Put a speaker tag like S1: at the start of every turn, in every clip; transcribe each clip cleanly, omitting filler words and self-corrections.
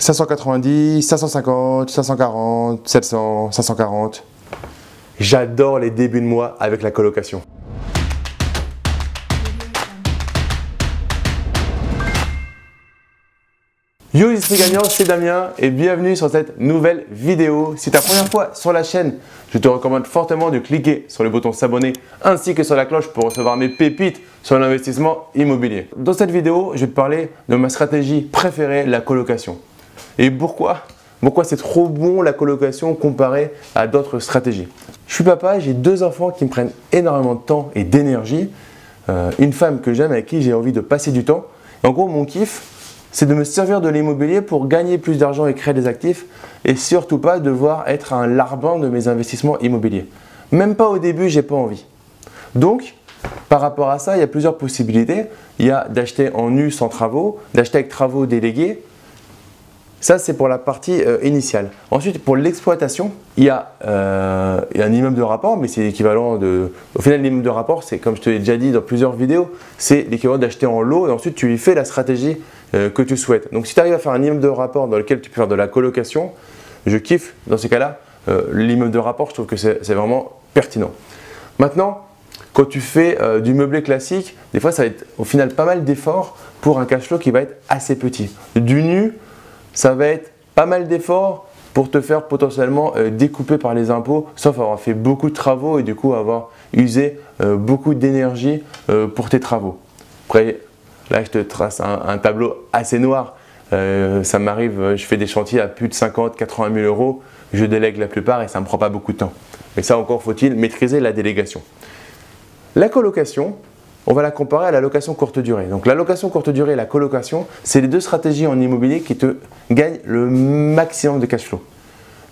S1: 590, 550, 540, 700, 540. J'adore les débuts de mois avec la colocation. Yo l'esprit gagnant, c'est Damien et bienvenue sur cette nouvelle vidéo. Si c'est ta première fois sur la chaîne, je te recommande fortement de cliquer sur le bouton s'abonner ainsi que sur la cloche pour recevoir mes pépites sur l'investissement immobilier. Dans cette vidéo, je vais te parler de ma stratégie préférée, la colocation. Et pourquoi c'est trop bon la colocation comparé à d'autres stratégies. Je suis papa et j'ai deux enfants qui me prennent énormément de temps et d'énergie. Une femme que j'aime avec qui j'ai envie de passer du temps. Et en gros, mon kiff, c'est de me servir de l'immobilier pour gagner plus d'argent et créer des actifs et surtout pas devoir être un larbin de mes investissements immobiliers. Même pas au début, j'ai pas envie. Donc, par rapport à ça, il y a plusieurs possibilités. Il y a d'acheter en nu sans travaux, d'acheter avec travaux délégués. Ça, c'est pour la partie initiale. Ensuite, pour l'exploitation, il y a un immeuble de rapport, mais c'est l'équivalent de… Au final, l'immeuble de rapport, c'est comme je te l'ai déjà dit dans plusieurs vidéos, c'est l'équivalent d'acheter en lot et ensuite tu y fais la stratégie que tu souhaites. Donc, si tu arrives à faire un immeuble de rapport dans lequel tu peux faire de la colocation, je kiffe dans ces cas-là. L'immeuble de rapport, je trouve que c'est vraiment pertinent. Maintenant, quand tu fais du meublé classique, des fois, ça va être au final pas mal d'efforts pour un cash flow qui va être assez petit. Du nu, ça va être pas mal d'efforts pour te faire potentiellement découper par les impôts, sauf avoir fait beaucoup de travaux et du coup avoir usé beaucoup d'énergie pour tes travaux. Après, là, je te trace un tableau assez noir. Ça m'arrive, je fais des chantiers à plus de 50, 80 000 euros. Je délègue la plupart et ça ne me prend pas beaucoup de temps. Mais ça, encore faut-il maîtriser la délégation. La colocation, on va la comparer à la location courte durée. Donc la location courte durée et la colocation, c'est les deux stratégies en immobilier qui te gagnent le maximum de cash flow.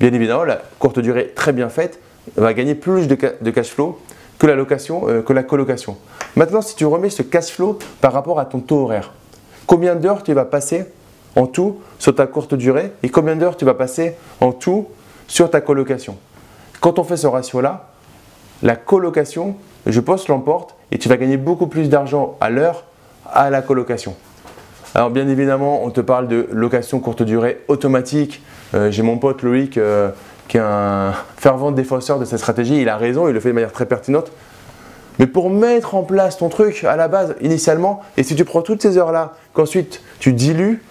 S1: Bien évidemment, la courte durée très bien faite va gagner plus de cash flow que la location, que la colocation. Maintenant, si tu remets ce cash flow par rapport à ton taux horaire, combien d'heures tu vas passer en tout sur ta courte durée et combien d'heures tu vas passer en tout sur ta colocation. Quand on fait ce ratio-là, la colocation, je pense, l'emporte et tu vas gagner beaucoup plus d'argent à l'heure à la colocation. Alors bien évidemment, on te parle de location courte durée automatique. J'ai mon pote Loïc qui est un fervent défenseur de cette stratégie. Il a raison, il le fait de manière très pertinente. Mais pour mettre en place ton truc à la base, initialement, et si tu prends toutes ces heures-là, qu'ensuite tu dilues,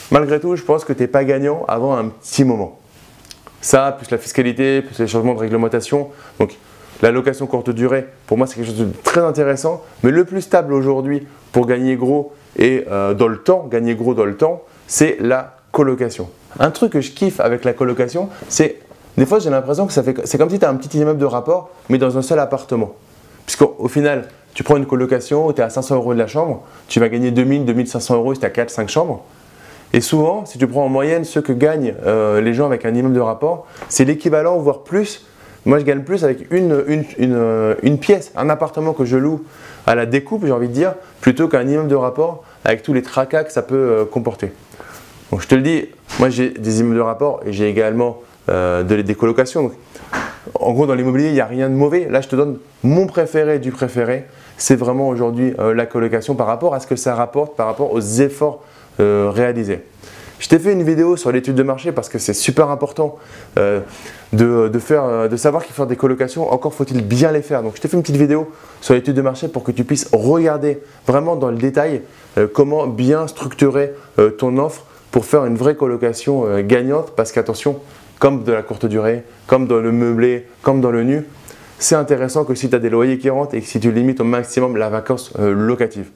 S1: malgré tout, je pense que tu n'es pas gagnant avant un petit moment. Ça, plus la fiscalité, plus les changements de réglementation. Donc, la location courte durée, pour moi, c'est quelque chose de très intéressant. Mais le plus stable aujourd'hui pour gagner gros et dans le temps, gagner gros dans le temps, c'est la colocation. Un truc que je kiffe avec la colocation, c'est des fois, j'ai l'impression que c'est comme si tu as un petit immeuble de rapport, mais dans un seul appartement. Puisqu'au final, tu prends une colocation où tu es à 500 euros de la chambre, tu vas gagner 2000, 2500 euros si tu as 4-5 chambres. Et souvent, si tu prends en moyenne ce que gagnent les gens avec un immeuble de rapport, c'est l'équivalent, voire plus. Moi, je gagne plus avec une pièce, un appartement que je loue à la découpe, j'ai envie de dire, plutôt qu'un immeuble de rapport avec tous les tracas que ça peut comporter. Donc, je te le dis, moi, j'ai des immeubles de rapport et j'ai également des colocations. Donc, en gros, dans l'immobilier, il n'y a rien de mauvais. Là, je te donne mon préféré du préféré. C'est vraiment aujourd'hui la colocation par rapport à ce que ça rapporte, par rapport aux efforts réalisés. Je t'ai fait une vidéo sur l'étude de marché parce que c'est super important de savoir qu'il faut faire des colocations. Encore faut-il bien les faire. Donc, je t'ai fait une petite vidéo sur l'étude de marché pour que tu puisses regarder vraiment dans le détail comment bien structurer ton offre pour faire une vraie colocation gagnante. Parce qu'attention, comme de la courte durée, comme dans le meublé, comme dans le nu, c'est intéressant que si tu as des loyers qui rentrent et que si tu limites au maximum la vacance locative.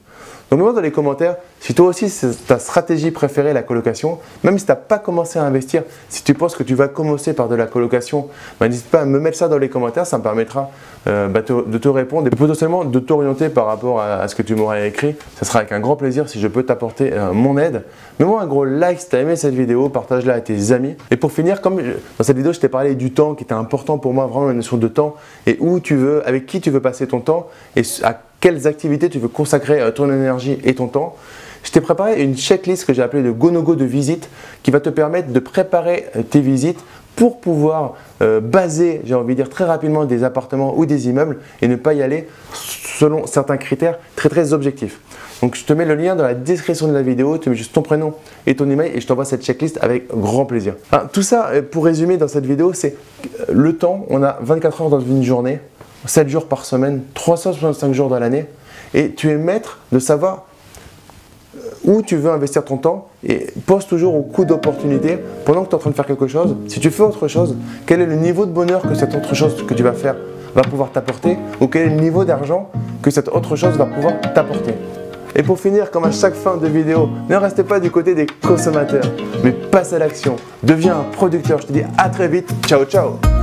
S1: Donc, mets-moi dans les commentaires si toi aussi c'est ta stratégie préférée, la colocation. Même si tu n'as pas commencé à investir, si tu penses que tu vas commencer par de la colocation, n'hésite pas à me mettre ça dans les commentaires, ça me permettra de te répondre et potentiellement de t'orienter par rapport à ce que tu m'aurais écrit. Ça sera avec un grand plaisir si je peux t'apporter mon aide. Mets-moi un gros like si tu as aimé cette vidéo, partage-la à tes amis. Et pour finir, comme dans cette vidéo, je t'ai parlé du temps qui était important pour moi, vraiment la notion de temps et où tu veux, avec qui tu veux passer ton temps et à quelles activités tu veux consacrer ton énergie et ton temps. Je t'ai préparé une checklist que j'ai appelée de go-no-go de visite qui va te permettre de préparer tes visites pour pouvoir baser, j'ai envie de dire très rapidement, des appartements ou des immeubles et ne pas y aller selon certains critères très objectifs. Donc je te mets le lien dans la description de la vidéo, tu mets juste ton prénom et ton email et je t'envoie cette checklist avec grand plaisir. Enfin, tout ça, pour résumer dans cette vidéo, c'est le temps. On a 24 heures dans une journée, 7 jours par semaine, 365 jours dans l'année et tu es maître de savoir où tu veux investir ton temps et pense toujours au coût d'opportunité pendant que tu es en train de faire quelque chose. Si tu fais autre chose, quel est le niveau de bonheur que cette autre chose que tu vas faire va pouvoir t'apporter ou quel est le niveau d'argent que cette autre chose va pouvoir t'apporter. Et pour finir, comme à chaque fin de vidéo, ne restez pas du côté des consommateurs, mais passe à l'action. Deviens un producteur. Je te dis à très vite. Ciao, ciao.